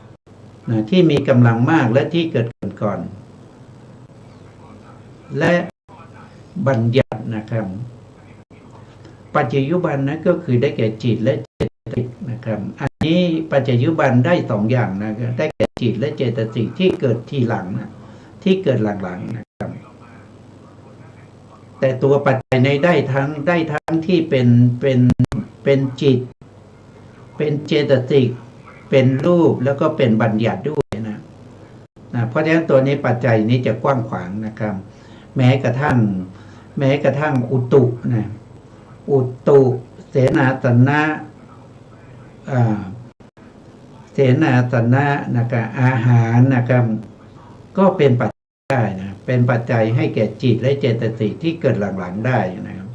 ๆนะที่มีกำลังมากและที่เกิดก่อนๆและบัญญัตินะครับปัจจยุบันนะก็คือได้แก่จิตและเจตสิกนะครับอันนี้ปัจจยุบันได้สองอย่างนะครับได้แก่จิตและเจตสิกที่เกิดทีหลังนะที่เกิดหลังๆนะครับแต่ตัวปัจจัยในได้ทั้งที่เป็นจิตเป็นเจตสิกเป็นรูปแล้วก็เป็นบัญญัติด้วยนะเพราะฉะนั้นตัวนี้ปัจจัยนี้จะกว้างขวางนะครับแม้กระทั่งอุตุนะอุตุเสนาสนะเสนาสนะนะครับอาหารนะครับก็เป็นปัจจัยได้นะเป็นปัจจัยให้แก่จิตและเจตสิกที่เกิดหลังๆได้นะครับ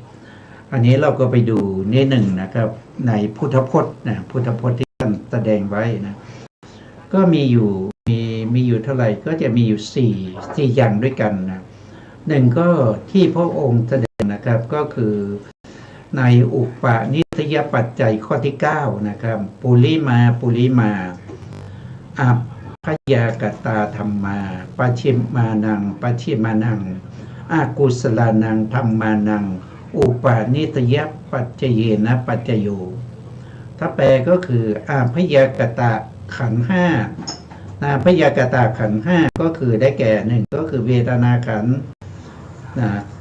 อันนี้เราก็ไปดูนิดหนึ่งนะครับในพุทธพจน์นะพุทธพจน์ที่ท่านแสดงไว้นะก็มีอยู่เท่าไหร่ก็จะมีอยู่สี่อย่างด้วยกันนะหนึ่งก็ที่พระองค์แสดงนะครับก็คือในอุปนิสัยปัจจัยข้อที่9นะครับปุริมาอัพพยากตาธรรมาปชิมานังอากุศลานังธรรมานังอุปนิสัยปัจเจเยนะปัจจโยถ้าแปลก็คืออาพยากตาขันธ์ห้าพยากตาขันธ์ห้าก็คือได้แก่หนึ่งก็คือเวทนาขันธ์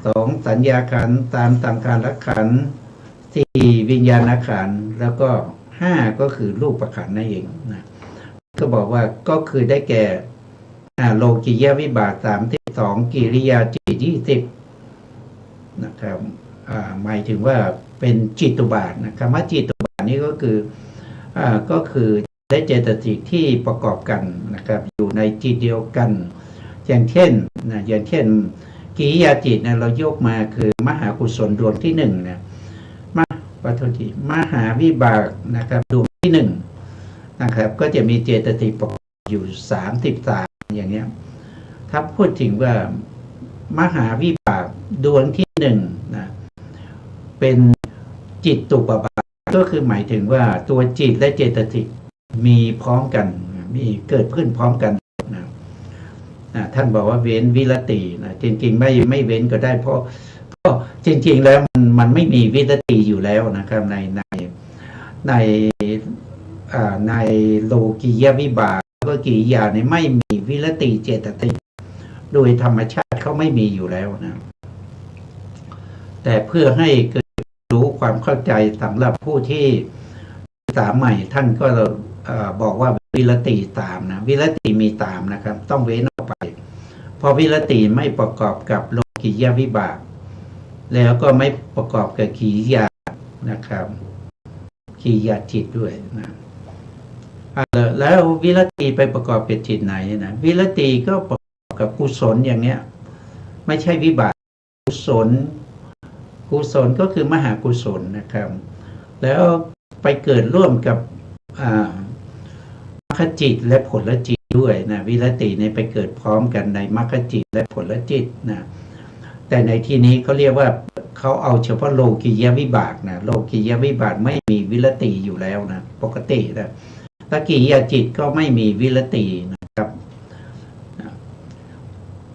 สองสัญญาขันธ์สามสังขารขันธ์สี่วิญญาณขันธ์แล้วก็ห้าก็คือรูปขันธ์นั่นเองนะก็บอกว่าก็คือได้แก่โลกิยวิบาก32กิริยาจิต20นะครับหมายถึงว่าเป็นจิตตุบาทนะคำว่าจิตตุบาทนี้ก็คือได้เจตสิกที่ประกอบกันนะครับอยู่ในจิตเดียวกันอย่างเช่นกิริยาจิตนะเรายกมาคือมหากุศลดวงที่1เนี่ยมหาวิบากนะครับดวงที่1นะครับก็จะมีเจตสิกประกอบอยู่33อย่างเนี้ยถ้าพูดถึงว่ามหาวิบากดวงที่1นะเป็นจิตตุปบาทก็คือหมายถึงว่าตัวจิตและเจตสิกมีพร้อมกันมีเกิดขึ้นพร้อมกันนะท่านบอกว่าเว้นวิรตินะจริงๆไม่เว้นก็ได้เพราะจริงๆแล้วมันไม่มีวิรติอยู่แล้วนะครับในโลกิยวิบากก็กิริยาเนี่ยไม่มีวิรติเจตสิกโดยธรรมชาติเขาไม่มีอยู่แล้วนะแต่เพื่อให้เกิดรู้ความเข้าใจสำหรับผู้ที่สามใหม่ท่านก็บอกว่าวิรติตามนะวิรติมีตามนะครับต้องเว้นออกไปพอวิรติไม่ประกอบกับโลกิยวิบากแล้วก็ไม่ประกอบกับกิริยานะครับกิริยาจิตด้วยนะแล้ววิรติไปประกอบกับจิตไหนนะวิรติก็ประกอบกับกุศลอย่างเนี้ยไม่ใช่วิบากกุศลก็คือมหากุศลนะครับแล้วไปเกิดร่วมกับมรรคจิตและผลจิตด้วยนะวิรติเนี่ยไปเกิดพร้อมกันในมรรคจิตและผลจิตนะแต่ในที่นี้เขาเรียกว่าเขาเอาเฉพาะโลกิยวิบากนะโลกิยวิบากไม่มีวิรติอยู่แล้วนะปกตินะตะกิยาจิตก็ไม่มีวิรตินะครับ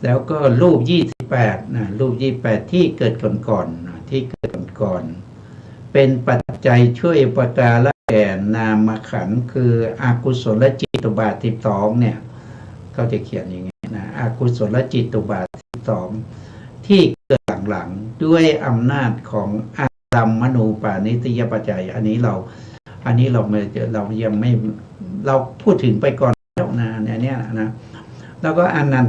แล้วก็รูป28นะรูป28ที่เกิดก่อนนะที่เกิดก่อนเป็นปัจจัยช่วยประการละแก่นามขันธ์คืออกุศลจิตตุบาท12เนี่ยเขาจะเขียนอย่างนี้นะอกุศลจิตตุบาท12ที่เกิดหลังๆด้วยอำนาจของอารัมมณูปานิสยปัจจัยอันนี้เรายังไม่เราพูดถึงไปก่อนแล้วนะเนี่ยนะแล้วก็อนัน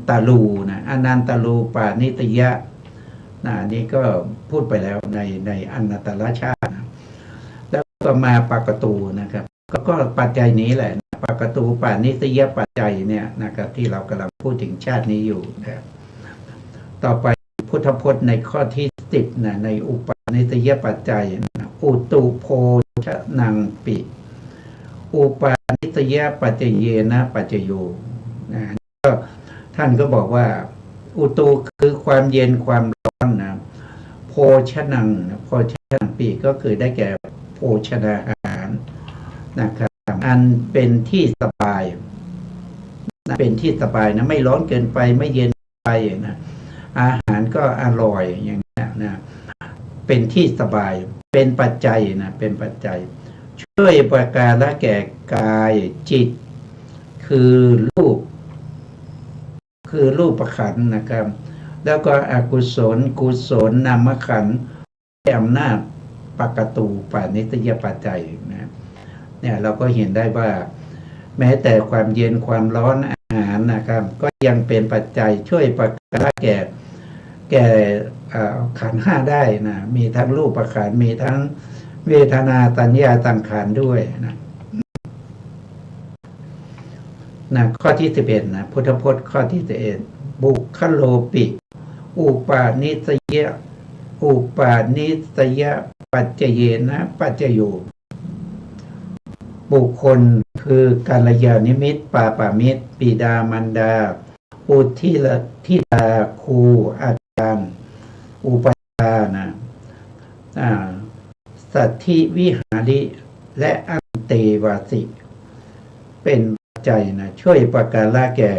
ตลูนะอนันตลูปานิสยนี่ก็พูดไปแล้วในอนันตลชาตินะแล้วก็มาปากตูนะครับก็ปัจจัยนี้แหละปากตูปานิสยปัจจัยเนี่ยนะครับที่เรากำลังพูดถึงชาตินี้อยู่นะต่อไปพุทธพจน์ในข้อที่10นะในอุปนิสยปัจจัยนะอุตุโพชนังปิอุปนิสยปัจเจเยนะปัจจโยนะก็ท่านก็บอกว่าอุตุคือความเย็นความร้อนนะโพชนังปีก็คือได้แก่โภชนาอาหาร นะครับอันเป็นที่สบายนะเป็นที่สบายนะไม่ร้อนเกินไปไม่เย็นไปนะอาหารก็อร่อยอย่างนี้นะเป็นที่สบายเป็นปัจจัยนะเป็นปัจจัยช่วยประการละแก่กายจิตคือรูปขันธ์นะครับแล้วก็อกุศลกุศลนามขันธ์ด้วยอำนาจปกตูปานิสยปัจจัยนะเนี่ยเราก็เห็นได้ว่าแม้แต่ความเย็นความร้อนอาหารนะครับก็ยังเป็นปัจจัยช่วยประการละแก่ขันธ์ห้าได้นะมีทั้งรูปขันธ์มีทั้งเวทนาสัญญาสังขารด้วยนะข้อที่11นะพุทธพจน์ข้อที่11บุคคโลปิอุปาณิสยปัจเจเยนะปัจจโยบุคคลคือกัลยาณมิตรปาปามิตรปิดามารดาอุทิดาครูอาจารย์อุปชานะสัทธิวิหาริและอันเตวาสิเป็นปัจจัยนะช่วยประการละแก่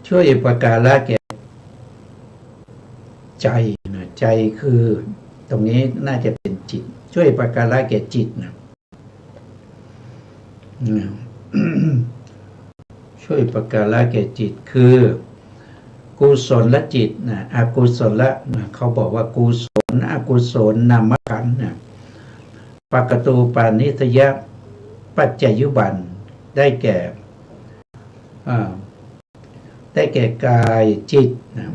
ช่วยประการละแก่ใจนะใจคือตรงนี้น่าจะเป็นจิตช่วยประการละแก่จิตนะช่วยประการละแก่จิตคือกุศลละจิตนะอกุศลละนะเขาบอกว่ากุศลอกุศลนามขันธ์นะปกตูปานิสยปัจจยุบันได้แก่กายจิตนะ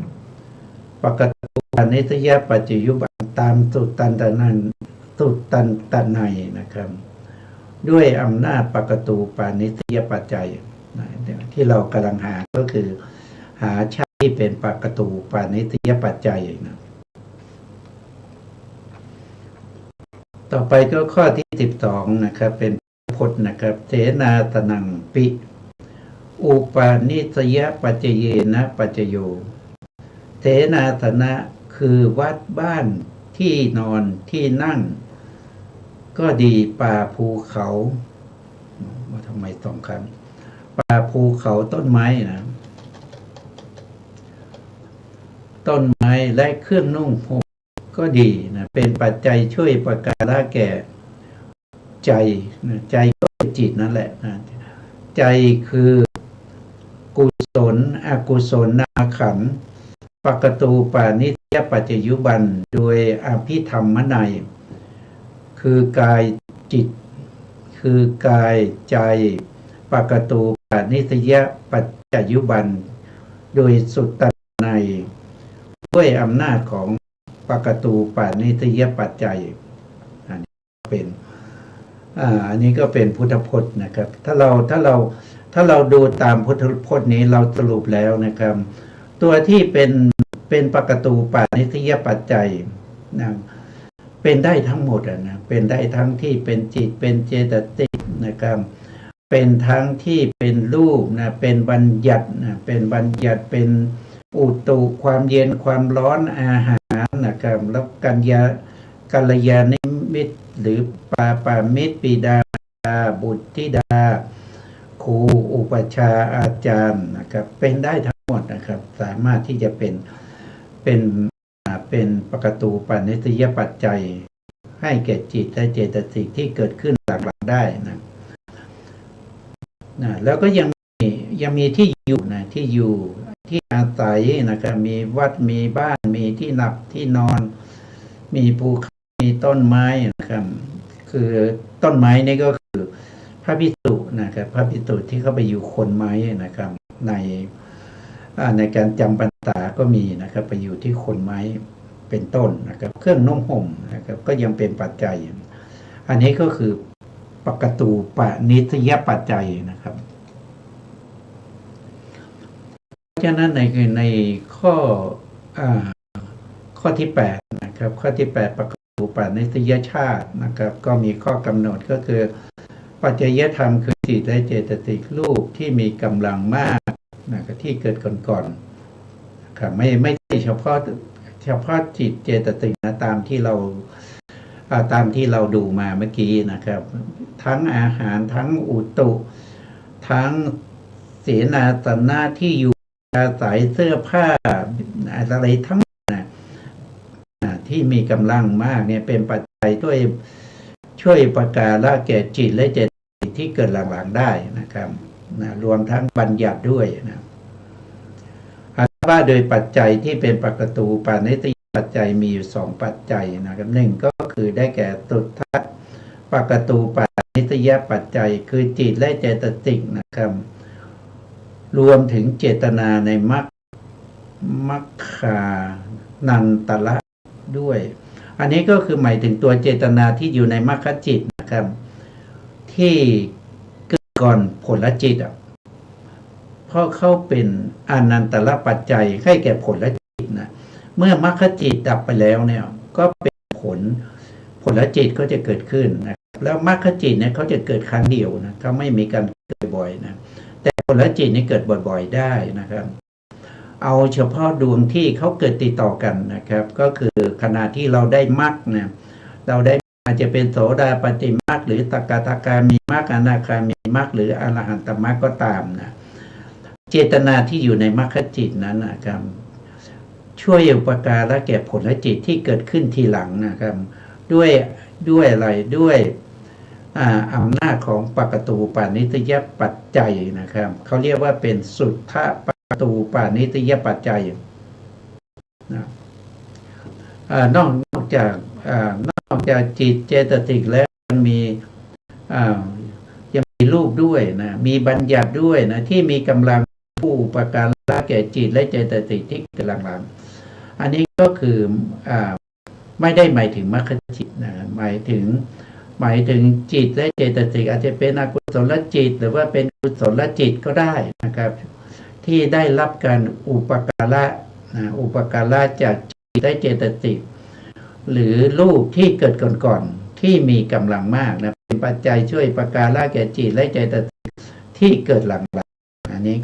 ปกตูปานิสยปัจจยุบันตามสุตตันตนัยนะครับด้วยอำนาจปกตูปานิสยปัจจัยนะที่เรากำลังหาก็คือหาชาติที่เป็นปกตูปานิสยปัจจัยนะต่อไปก็ข้อที่12นะครับเป็นพจน์นะครับเสนาสนังปิอุปาณิสยปัจเจเยนะปัจจโยเสนาสนะคือวัดบ้านที่นอนที่นั่งก็ดีป่าภูเขาว่าทำไมสองครั้งป่าภูเขาต้นไม้นะต้นไม้และเครื่องนุ่งห่มก็ดีนะเป็นปัจจัยช่วยประการละแก่ใจนะใจก็เป็นจิตนั่นแหละนะใจคือกุศลอกุศลนามขันธ์ปกตูปานิสยปัจจยุบันโดยอภิธรรมนัยคือกายจิตคือกายใจปกตูปานิสยปัจจยุบันโดยสุตตันนัยด้วยอำนาจของปกตูปานิสยปัจจัยอันนี้ก็เป็นพุทธพจน์นะครับถ้าเราดูตามพุทธพจน์นี้เราสรุปแล้วนะครับตัวที่เป็นปกตูปานิสยปัจจัยนะเป็นได้ทั้งหมดนะเป็นได้ทั้งที่เป็นจิตเป็นเจตสิกนะครับเป็นทั้งที่เป็นรูปนะเป็นบัญญัตินะเป็นบัญญัติเป็นอุตุความเย็นความร้อนอาหารนะครับแล้วกัลยาณมิตรหรือปาปามิตรปิดาบุตรธิดาครูอุปชาอาจารย์นะครับเป็นได้ทั้งหมดนะครับสามารถที่จะเป็นปกตูปานิสยปัจจัยให้แก่จิตและเจตสิกที่เกิดขึ้นหลังๆได้นะแล้วก็ยังมีที่อยู่นะที่อยู่ที่อาศัยนะครับมีวัดมีบ้านมีที่หลับที่นอนมีภูเขามีต้นไม้นะครับคือต้นไม้นี่ก็คือพระภิกษุนะครับพระภิกษุที่เข้าไปอยู่โคนไม้นะครับในการจำพรรษาก็มีนะครับไปอยู่ที่โคนไม้เป็นต้นนะครับเครื่องนุ่งห่มนะครับก็ยังเป็นปัจจัยอันนี้ก็คือปกตูปานิสยปัจจัยนะครับเพราะฉะนั้นในข้อที่8นะครับข้อที่8ปกตูปานิสยชาตินะครับก็มีข้อกำหนดก็คือปัจจยธรรมคือจิตและเจตสิกรูปที่มีกำลังมากนะครับที่เกิดก่อนๆครับไม่ใช่เฉ เฉพาะจิตเจตสิกนะตามที่เราดูมาเมื่อกี้นะครับทั้งอาหารทั้งอุตุทั้งเสนาสนะที่อยู่อาศัยเสื้อผ้าอะไรทั้งที่มีกำลังมากเนี่ยเป็นปัจจัยช่วยประการละแก่จิตและเจตสิกที่เกิดหลังๆได้นะครับรวมทั้งบัญญัติด้วยนะว่าโดยปัจจัยที่เป็นปกตูปานิสยปัจจัยมีอยู่2ปัจจัยนะครับหนึ่งก็คือได้แก่ตุทะปกตูปานิสยปัจจัยคือจิตและเจตสิกนะครับรวมถึงเจตนาในมัคคานันตละด้วยอันนี้ก็คือหมายถึงตัวเจตนาที่อยู่ในมรรคจิตนะครับที่เกิดก่อนผลจิตเพราะเขาเป็นอนันตละปัจจัยให้แก่ผลจิตนะเมื่อมรรคจิตดับไปแล้วเนี่ยก็เป็นผลจิตก็จะเกิดขึ้นนะแล้วมรรคจิตเนี่ยเขาจะเกิดครั้งเดียวนะเขาไม่มีการเกิดบ่อยนะแต่ผลจิตนี่เกิดบ่อยๆได้นะครับเอาเฉพาะดวงที่เขาเกิดติดต่อกันนะครับก็คือขณะที่เราได้มรรคเนี่ยเราได้อาจจะเป็นโสดาปัตติมรรคหรือตกทาคามีมรรคอนาคามีมรรคหรืออรหันตมรรคก็ตามนะเจตนาที่อยู่ในมรรคจิตนั้นนะครับช่วยอุปการะแก่ผลจิตที่เกิดขึ้นทีหลังนะครับด้วยอะไรด้วยอำนาจของปกตูปานิสยปัจจัยนะครับเขาเรียกว่าเป็นสุทธะปกตูปานิสยปัจจัยนะนอกจากจิตเจตสิกแล้วมียังมีรูปด้วยนะมีบัญญัติด้วยนะที่มีกำลังผู้อุปการะแก่จิตและเจตสิกที่กำลังอันนี้ก็คือไม่ได้หมายถึงมรรคจิตนะหมายถึงจิตและเจตสิกอาจจะเป็นอกุศลจิตหรือว่าเป็นกุศลจิตก็ได้นะครับที่ได้รับการอุปการะจากจิตและเจตสิกหรือรูปที่เกิดก่อนที่มีกำลังมากนะเป็นปัจจัยช่วยอุปการะแก่จิตและเจตสิกที่เกิดหลังอันนี้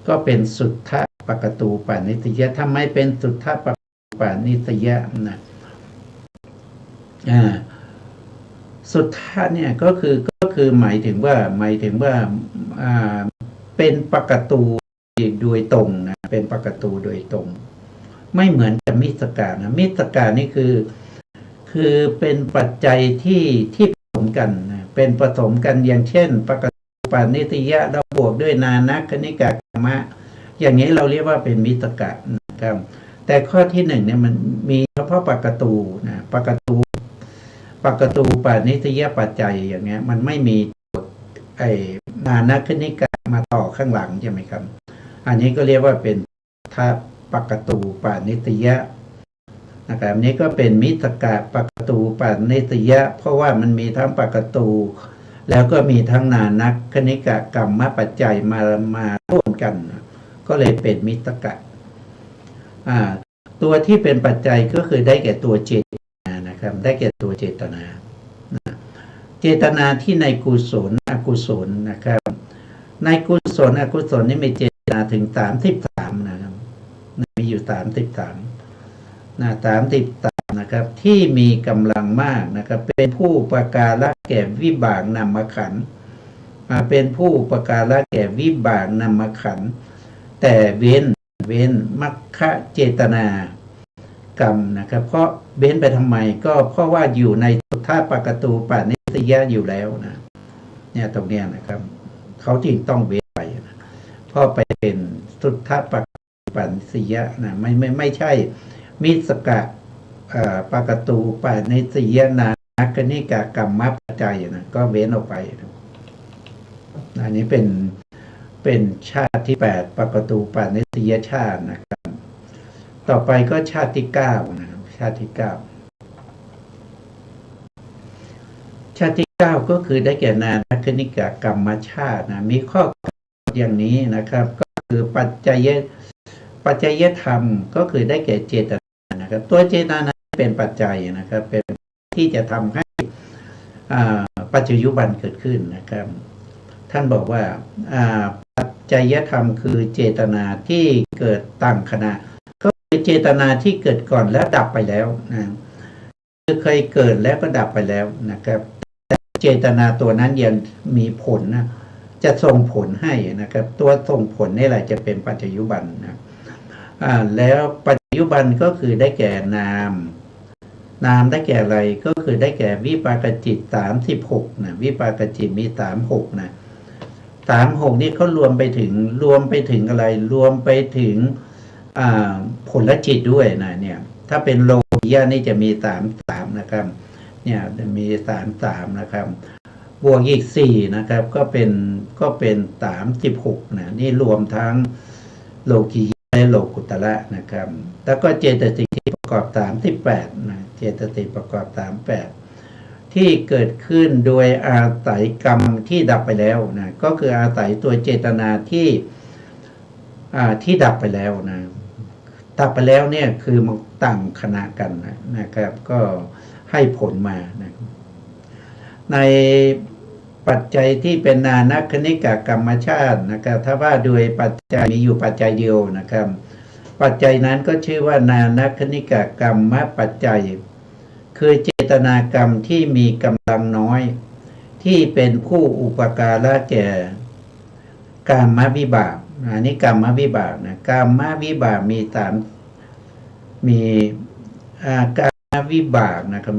ก็เป็นสุทธะปกตูปานิสยะทำไมเป็นสุทธะปกตูปานิสยะนะสุทธะเนี่ยก็คือหมายถึงว่าเป็นปกตูโดยตรงนะเป็นปกตูโดยตรงไม่เหมือนกับมิสกานะมิสกานี่คือเป็นปัจจัยที่ผสมกันนะเป็นผสมกันอย่างเช่นปกตูปานิสยะเราบวกด้วยนานะคณิกากรรมะอย่างนี้เราเรียกว่าเป็นมิสกะนะครับแต่ข้อที่1เนี่ยมันมีเฉพาะปกตูนะปกตูปานิสยปัจจัยอย่างเงี้ยมันไม่มีนานะคณิกะมาต่อข้างหลังใช่ไหมครับอันนี้ก็เรียกว่าเป็นทัพปกตูปานิสยะนะครับนี้ก็เป็นมิสกะปกตูปานิสยะเพราะว่ามันมีทั้งปกตูแล้วก็มีทั้งนานะคณิกะกรรมปัจจัยมาร่วมกันก็เลยเป็นมิสกะตัวที่เป็นปัจจัยก็คือได้แก่ตัวเจตนานะครับได้แก่ตัวเจตนาเจตนาที่ในกุศลอกุศลนะครับในกุศลอกุศลนี่มีเจตนาถึง33นะครับมีอยู่33นะครับที่มีกำลังมากนะครับเป็นผู้ประการะแก่วิบากนามขันธ์เป็นผู้ประการะแก่วิบากนามขันธ์แต่เว้นมัคคะเจตนากรรมนะครับเพราะเว้นไปทำไมก็เพราะว่าอยู่ในสุทธะปกตูปานิสยะอยู่แล้วนะเนี่ยตรงเนี้ยนะครับเขาจึงต้องเว้นไปนะเพราะไปเป็นสุทธะปกตูปานิสยะนะไม่ใช่มิสกะปกตูปานิสยะนาคณิกากรรมปัจจัยนะก็เว้นออกไปนะอันนี้เป็นชาติที่8ปกตูปานิสยชาตินะครับต่อไปก็ชาติที่9นะครับชาติที่9ก็คือได้แก่นานะคณิกากรรมชาตินะมีข้อกำหนดอย่างนี้นะครับก็คือปัจจัยธรรมก็คือได้แก่เจตนานะครับตัวเจตนาเป็นปัจจัยนะครับเป็นที่จะทำให้ปัจจุบันเกิดขึ้นนะครับท่านบอกว่าปัจจัยธรรมคือเจตนาที่เกิดตั้งขณะก็ เจตนาที่เกิดก่อนแล้วดับไปแล้วนะคือเคยเกิดแล้วก็ดับไปแล้วนะครับแต่เจตนาตัวนั้นยังมีผลนะจะส่งผลให้นะครับตัวส่งผลนี่แหละจะเป็นปัจจุบันนะแล้วปัจจุบันก็คือได้แก่นามได้แก่อะไรก็คือได้แก่วิปากจิต36นะวิปากจิตมี36นะ36นี่เขารวมไปถึงอะไรรวมไปถึงผลจิตด้วยนะเนี่ยถ้าเป็นโลกิยะนี่จะมี33นะครับเนี่ยมี33นะครับบวกอีก4นะครับก็เป็น36นะนี่รวมทั้งโลกิยะและโลกุตระนะครับแล้วก็เจตสิกที่ประกอบ38นะเจตสิกประกอบ38ที่เกิดขึ้นโดยอาศัยกรรมที่ดับไปแล้วนะก็คืออาศัยตัวเจตนาที่ดับไปแล้วนะดับไปแล้วเนี่ยคือมันตั้งคณะกันนะครับก็ให้ผลมานะในปัจจัยที่เป็นนานัคคณิกกรรมชาตินะครับถ้าว่าโดยปัจจัยมีอยู่ปัจจัยเดียวนะครับปัจจัยนั้นก็ชื่อว่านานัคคณิกกรรมปัจจัยคือเจตนากรรมที่มีกำลังน้อยที่เป็นผู้อุปการะแก่กามวิบากอันนี้กามวิบากนะกามวิบากมีกามวิบากนะครับ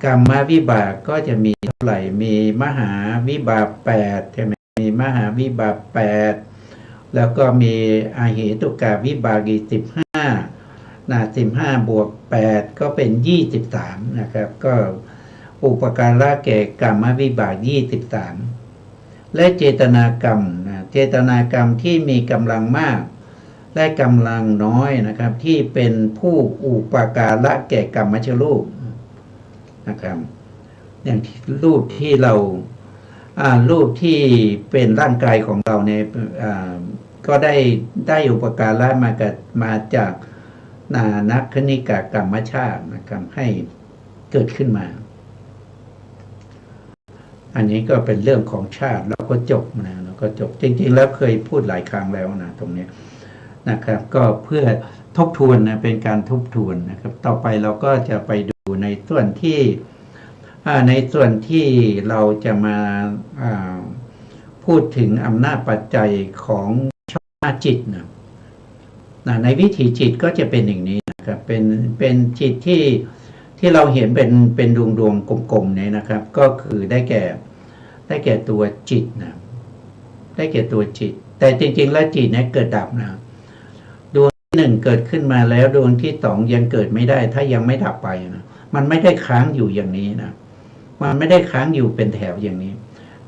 กรรมวิบากก็จะมีเท่าไหร่มีมหาวิบาก8ใช่ไหมมีมหาวิบาก8แล้วก็มีอาเหตุกาวิบากอีก15นะ15บวก8ก็เป็น23นะครับก็อุปการะแก่กรรมวิบาก23และเจตนากรรมนะเจตนากรรมที่มีกำลังมากและกำลังน้อยนะครับที่เป็นผู้อุปการะแก่กรรมชรูปนะครับอย่างรูปที่เรารูปที่เป็นร่างกายของเราเนี่ยก็ได้อุปการะมาจากนานัคคณิกกรรมชาตินะครับให้เกิดขึ้นมาอันนี้ก็เป็นเรื่องของชาติเราก็จบนะเราก็จบจริงๆแล้วเคยพูดหลายครั้งแล้วนะตรงนี้นะครับก็เพื่อทบทวนนะเป็นการทบทวนนะครับต่อไปเราก็จะไปดูในส่วนที่เราจะมาพูดถึงอำนาจปัจจัยของชาวนาจิตนะในวิถีจิตก็จะเป็นอย่างนี้นะครับเป็นจิตที่เราเห็นเป็นดวงกลมๆเนี่ยนะครับก็คือได้แก่ตัวจิตนะได้แก่ตัวจิตแต่จริงๆแล้วจิตเนี่ยเกิดดับนะดวงที่1เกิดขึ้นมาแล้วดวงที่2ยังเกิดไม่ได้ถ้ายังไม่ดับไปนะมันไม่ได้ค้างอยู่อย่างนี้นะมันไม่ได้ค้างอยู่เป็นแถวอย่างนี้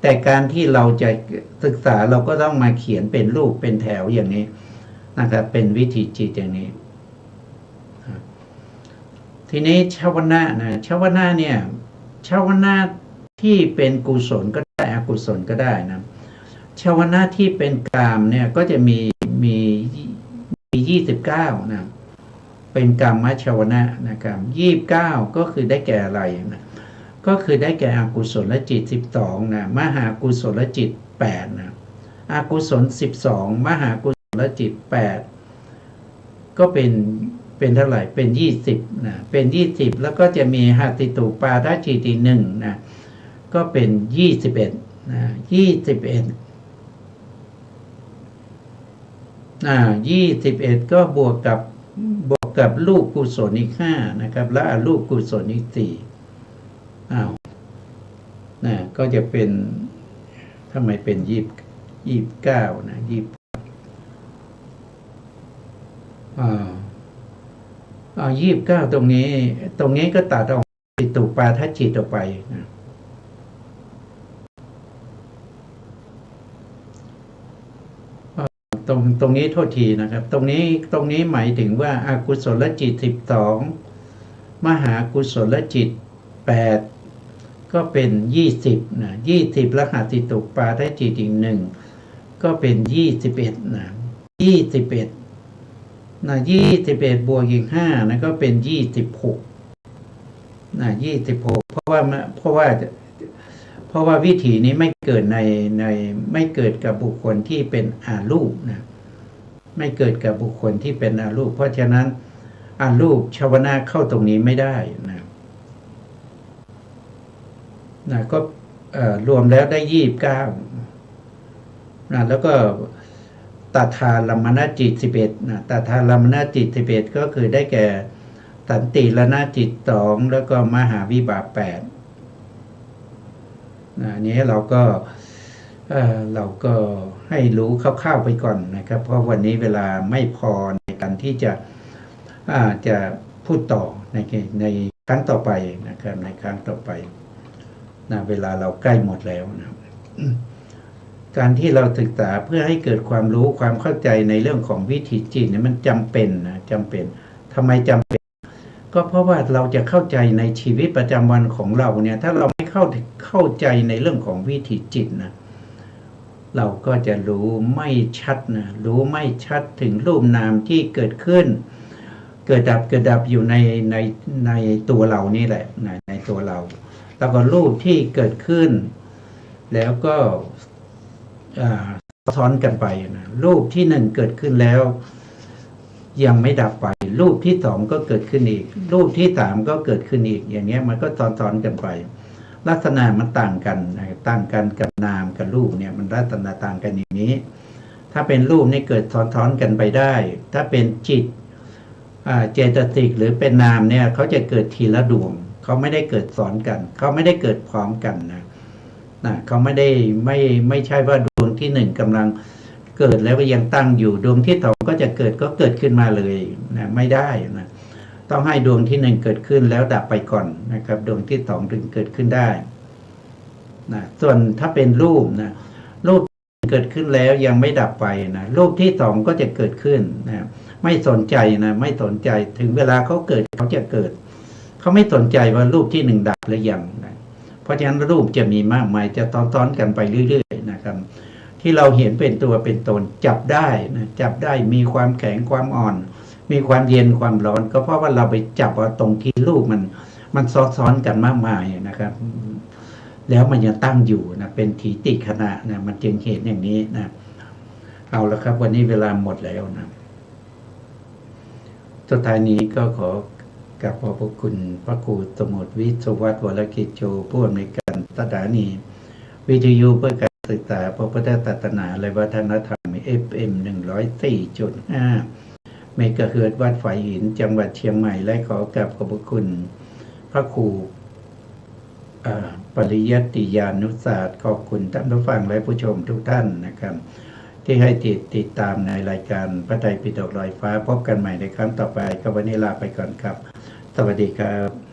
แต่การที่เราจะศึกษาเราก็ต้องมาเขียนเป็นรูปเป็นแถวอย่างนี้นะครับเป็นวิถีจิตอย่างนี้ทีนี้ชาวนะชาวนะเนี่ยชาวนะที่เป็นกุศลก็ได้อกุศลก็ได้นะชาวนะที่เป็นกามเนี่ยก็จะมี29นะเป็นกามชาวนะนะครับ29ก็คือได้แก่อะไรนะก็คือได้แก่อกุศลจิต12นะมหากุศลจิต8นะอกุศล12มหากุศลจิต8ก็เป็นเท่าไหร่เป็น20นะเป็น20แล้วก็จะมีหัตติตุปาทจิต1นะก็เป็น21นะ21ก็บวกกับรูปกุศลอีก5นะครับและอรูปกุศลอีก4นะก็จะเป็นทำไมเป็น29นะ29ตรงนี้ก็ตัดออกติตุปาทจิตออกไปนะตรงนี้โทษทีนะครับตรงนี้หมายถึงว่าอากุศลจิต12มหากุศลจิต8ก็เป็น20นะ20แล้วหัตติตุปาทจิตอีก1ก็เป็น21นะ21นะ21บวกอีก5นะก็เป็น26นะ26เพราะว่าวิถีนี้ไม่เกิดในไม่เกิดกับบุคคลที่เป็นอารูปนะ ไม่เกิดกับบุคคลที่เป็นอารูปเพราะฉะนั้นอารูปชาวนาเข้าตรงนี้ไม่ได้นะก็รวมแล้วได้29นะแล้วก็ตถาลัมมณจิต11นะตถาลัมมณจิต11ก็คือได้แก่สันติรณจิต2แล้วก็มหาวิบาก8นะนี้เราก็ให้รู้คร่าวๆไปก่อนนะครับเพราะวันนี้เวลาไม่พอในการที่จะพูดต่อในครั้งต่อไปนะครับในครั้งต่อไปนะเวลาเราใกล้หมดแล้วนะการที่เราศึกษาเพื่อให้เกิดความรู้ความเข้าใจในเรื่องของวิถีจิตเนี่ยมันจำเป็นนะจำเป็นทำไมจำเป็นก็เพราะว่าเราจะเข้าใจในชีวิตประจำวันของเราเนี่ยถ้าเราไม่เข้าใจในเรื่องของวิถีจิตนะเราก็จะรู้ไม่ชัดนะรู้ไม่ชัดถึงรูปนามที่เกิดขึ้นเกิดดับอยู่ในตัวเรานี่แหละในตัวเราแล้วก็รูปที่เกิดขึ้นแล้วก็ซ้อนกันไปนะรูปที่1เกิดขึ้นแล้วยังไม่ดับไปรูปที่2ก็เกิดขึ้นอีกรูปที่3ก็เกิดขึ้นอีกอย่างเงี้ยมันก็ซ้อนกันไปลักษณะมันต่างกันต่างกันกับนามกับรูปเนี่ยมันลักษณะต่างกันอย่างนี้ถ้าเป็นรูปนี่เกิดซ้อนกันไปได้ถ้าเป็นจิตเจตสิกหรือเป็นนามเนี่ยเขาจะเกิดทีละดวงเขาไม่ได้เกิดซ้อนกันเขาไม่ได้เกิดพร้อมกันนะเขาไม่ใช่ว่าดวงที่1กำลังเกิดแล้วก็ยังตั้งอยู่ดวงที่2ก็จะเกิดขึ้นมาเลยนะไม่ได้นะต้องให้ดวงที่1เกิดขึ้นแล้วดับไปก่อนนะครับดวงที่2ถึงเกิดขึ้นได้นะส่วนถ้าเป็นรูปนะรูปเกิดขึ้นแล้วยังไม่ดับไปนะรูปที่2ก็จะเกิดขึ้นนะไม่สนใจนะไม่สนใจถึงเวลาเขาเกิดเขาจะเกิดเขาไม่สนใจว่ารูปที่1ดับหรือยังนะเพราะฉะนั้นรูปจะมีมากมายจะซ้อนกันไปเรื่อยๆนะครับที่เราเห็นเป็นตัวเป็นตนจับได้นะจับได้มีความแข็งความอ่อนมีความเย็นความร้อนก็เพราะว่าเราไปจับเอาตรงที่รูปมันซ้อนกันมากมายนะครับแล้วมันยังตั้งอยู่นะเป็นถีติขณะนะมันจึงเห็นอย่างนี้นะเอาละครับวันนี้เวลาหมดแล้วนะสุดท้ายนี้ก็ขอกราบขอบพระคุณพระครูสมุทรวิศวัฒน์วรกิจโชผู้อำนวยการสถานีวิทยุเพื่อการศึกษาพระพุทธศาสนาและวัฒนธรรม FM 104.5 เมกะเฮิรตซ์วัดฝายหินจังหวัดเชียงใหม่และขอกราบขอบพระคุณพระครูปริยัติยานุศาสตร์ขอบคุณท่านผู้ฟังและผู้ชมทุกท่านนะครับที่ให้ติดตามในรายการพระไตรปิฎกลอยฟ้าพบกันใหม่ในครั้งต่อไปก็วันนี้ลาไปก่อนครับสวัสดีครับ